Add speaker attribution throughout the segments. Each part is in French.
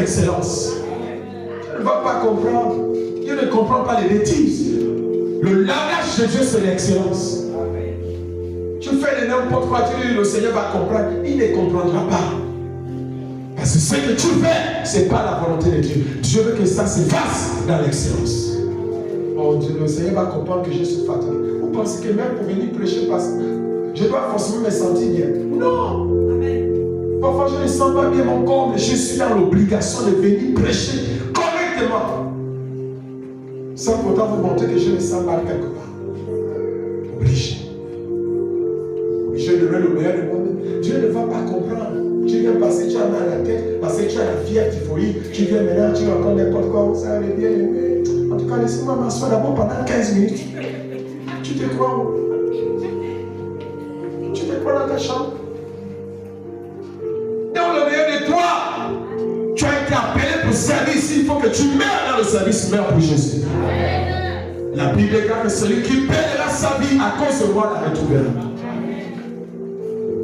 Speaker 1: l'excellence. Tu ne vas pas comprendre. Dieu ne comprend pas les bêtises. Le langage de Dieu, c'est l'excellence. Tu fais de n'importe quoi, tu dis le Seigneur va comprendre. Il ne comprendra pas. Parce que ce que tu fais, ce n'est pas la volonté de Dieu. Dieu veut que ça se fasse dans l'excellence. Oh Dieu, le Seigneur va comprendre que je suis fatigué. Vous pensez que même pour venir prêcher, parce que je dois forcément me sentir bien? Non. Parfois je ne sens pas bien mon corps, mais je suis dans l'obligation de venir prêcher correctement. Sans pourtant vous montrer que je me sens mal quelque part. Obligé. Je donnerai le meilleur de moi-même. Dieu ne va pas comprendre. Tu viens passer, tu as mal à la tête, parce que tu as la fièvre, typhoïde. Tu viens maintenant, tu racontes n'importe quoi. Ça va bien aimé. En tout cas, laissez-moi m'asseoir d'abord pendant 15 minutes. Tu te crois où? Tu te crois dans ta chambre? Dans le meilleur de toi, tu as été appelé pour servir ici. Il faut que tu meurs dans le service, meurs pour Jésus. La Bible déclare que celui qui perdra sa vie à cause de moi la retrouvera.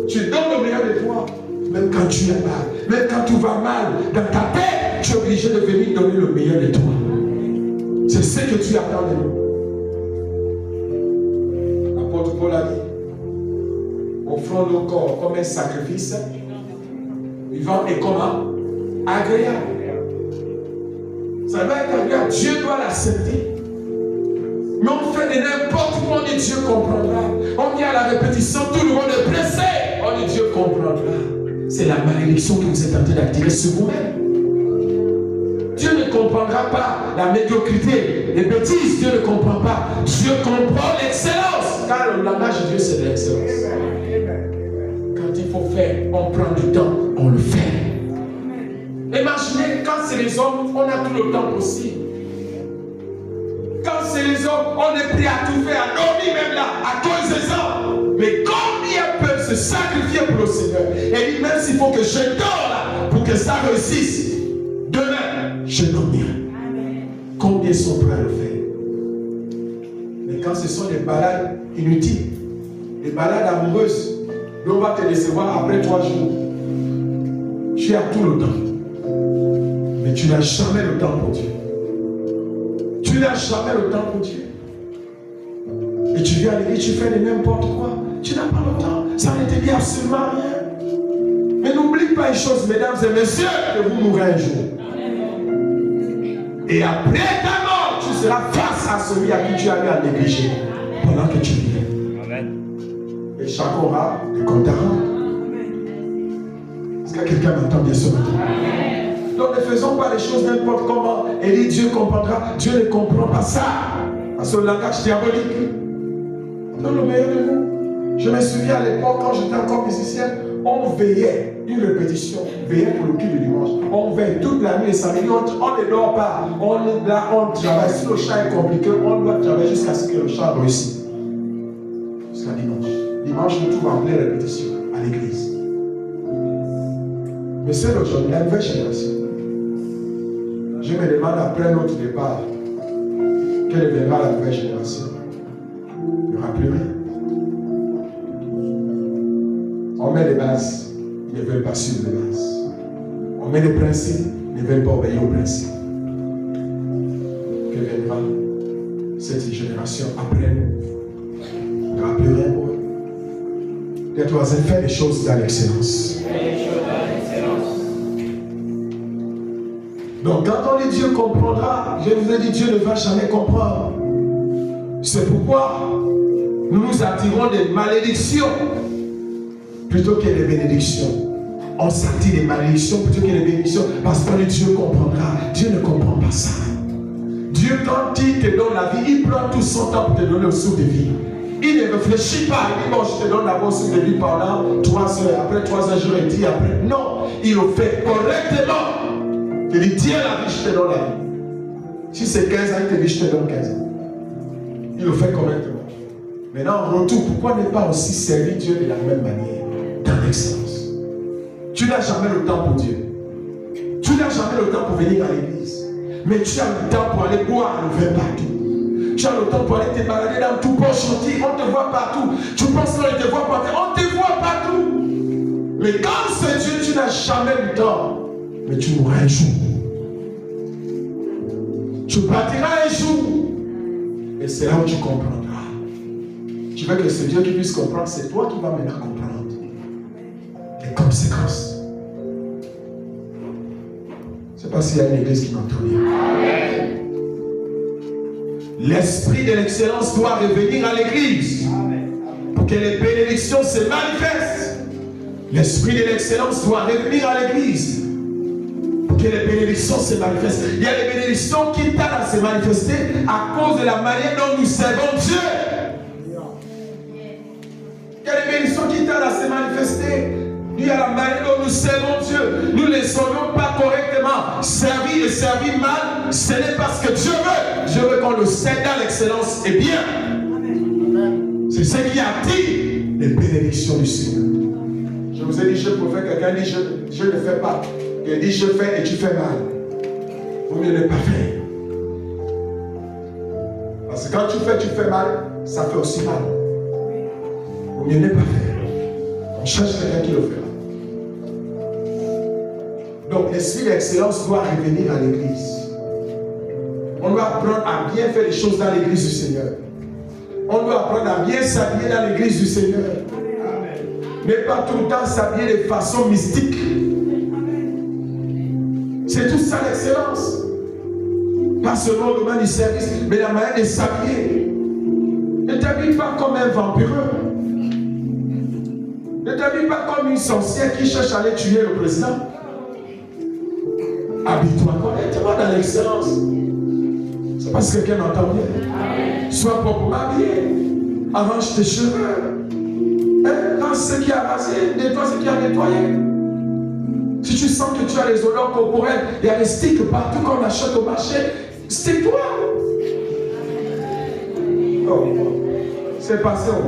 Speaker 1: Tu donnes le meilleur de toi, même quand tu es mal, même quand tout va mal, dans ta tête, tu es obligé de venir donner le meilleur de toi. C'est ce que tu attends de nous. L'apôtre Paul a dit, offrons nos corps comme un sacrifice, vivant et comment? Agréable. Ça va être agréable, Dieu doit l'accepter. Mais on fait de n'importe quoi, on dit Dieu comprendra. On vient à la répétition, tout le monde est pressé. On dit Dieu comprendra. C'est la malédiction que vous êtes en train d'activer sur vous-même. Dieu ne comprendra pas la médiocrité, les bêtises, Dieu ne comprend pas. Dieu comprend l'excellence. Car le langage de Dieu, c'est l'excellence. Quand il faut faire, on prend du temps, on le fait. Imaginez, quand c'est les hommes, on a tout le temps possible. Quand c'est les hommes, on est prêt à tout faire, à dormir même là, à cause des hommes. Mais combien peuvent se sacrifier pour le Seigneur? Et dit, même s'il faut que je dors là, pour que ça réussisse, demain, je dormirai. Combien sont prêts à le faire? Mais quand ce sont des balades inutiles, des balades amoureuses, l'on va te décevoir après 3 jours. Tu as tout le temps. Mais tu n'as jamais le temps pour Dieu. Tu n'as jamais le temps pour Dieu. Et tu viens à l'église, tu fais de n'importe quoi. Tu n'as pas le temps. Ça ne te dit absolument rien. Mais n'oublie pas une chose, mesdames et messieurs, que vous mourrez un jour. Et après ta mort, tu seras face à celui à qui tu as eu à négliger pendant que tu vivais. Amen. Et chacun aura des comptes à rendre. Est-ce que quelqu'un m'entend bien ce matin? Donc ne faisons pas les choses n'importe comment. Et dit Dieu comprendra. Dieu ne comprend pas ça. Parce que le langage diabolique. Dans le meilleur de nous. Je me souviens à l'époque, quand j'étais encore musicien, on veillait, une répétition, veillait pour le culte du dimanche. On veille toute la nuit et samedi, on ne dort pas. On travaille. Si le chant est compliqué, on doit travailler jusqu'à ce que le chant réussisse. Jusqu'à dimanche. Dimanche, on trouve en pleine répétition à l'église. Mais c'est aujourd'hui, la nouvelle génération. Je me demande après notre départ, quelle deviendra la nouvelle génération? Il n'y aura plus rien. On met les bases, ils ne veulent pas suivre les bases. On met les principes, ils ne veulent pas obéir aux principes. Que viendra cette génération après nous? Il n'y aura plus rien pour eux. Les troisième, fait les choses dans l'excellence. Donc quand on dit Dieu comprendra, je vous ai dit Dieu ne va jamais comprendre. C'est pourquoi nous nous attirons des malédictions plutôt que des bénédictions. On s'attire des malédictions plutôt que des bénédictions parce que Dieu comprendra. Dieu ne comprend pas ça. Dieu, quand il te donne la vie, il prend tout son temps pour te donner le souffle de vie. Il ne réfléchit pas. Il dit bon, je te donne d'abord le souffle de vie pendant 3 heures. Après 3 heures, je le dis après. Non, il le fait correctement. Il dit tiens la vie, je te donne la vie. Si c'est 15 ans, il te dit je te donne 15 ans. Il le fait correctement. Maintenant, en retour, pourquoi ne pas aussi servir Dieu de la même manière, dans l'excellence? Tu n'as jamais le temps pour Dieu. Tu n'as jamais le temps pour venir à l'église. Mais tu as le temps pour aller boire le vin partout. Tu as le temps pour aller te balader dans tout bon chantier. On te voit partout. Tu penses qu'on ne te voit pas. On te voit partout. Mais quand c'est Dieu, tu n'as jamais le temps. Mais tu mourras un jour. Tu bâtiras un jour. Et c'est là où tu comprendras. Tu veux que ce Dieu qui puisse comprendre, c'est toi qui vas maintenant comprendre les conséquences. Je ne sais pas s'il y a une église qui m'entend bien. L'esprit de l'excellence doit revenir à l'église pour que les bénédictions se manifestent. L'esprit de l'excellence doit revenir à l'église pour que les bénédictions se manifestent. Il y a des bénédictions qui tardent à se manifester à cause de la manière dont nous servons Dieu. Il y a des bénédictions qui tardent à se manifester. Il y a la manière dont nous servons Dieu. Nous ne les saurions pas correctement. Servir et servir mal, ce n'est pas ce que Dieu veut. Je veux qu'on le sert dans l'excellence et bien. C'est ce qui attire les bénédictions du Seigneur. Je vous ai dit, je préfère quelqu'un dit je ne fais pas. Il dit je fais et tu fais mal. Il vaut mieux ne pas faire. Parce que quand tu fais mal, ça fait aussi mal. Il vaut mieux ne pas faire. On cherche quelqu'un qui le fera. Donc l'esprit d'excellence doit revenir à l'église. On doit apprendre à bien faire les choses dans l'église du Seigneur. On doit apprendre à bien s'habiller dans l'église du Seigneur. Mais pas tout le temps s'habiller de façon mystique. C'est tout ça l'excellence. Pas seulement le moment du service, mais la manière de s'habiller. Ne t'habille pas comme un vampireux. Ne t'habille pas comme une sorcière qui cherche à aller tuer le président. Habille-toi correctement dans l'excellence. C'est parce que quelqu'un entend bien. Sois proprement habillé. Arrange tes cheveux. Rase ce qui a rasé, nettoie ce qui a nettoyé. Si tu sens que tu as les odeurs corporelles, il y a des sticks partout qu'on achète au marché, stick-toi. Oh, c'est passé au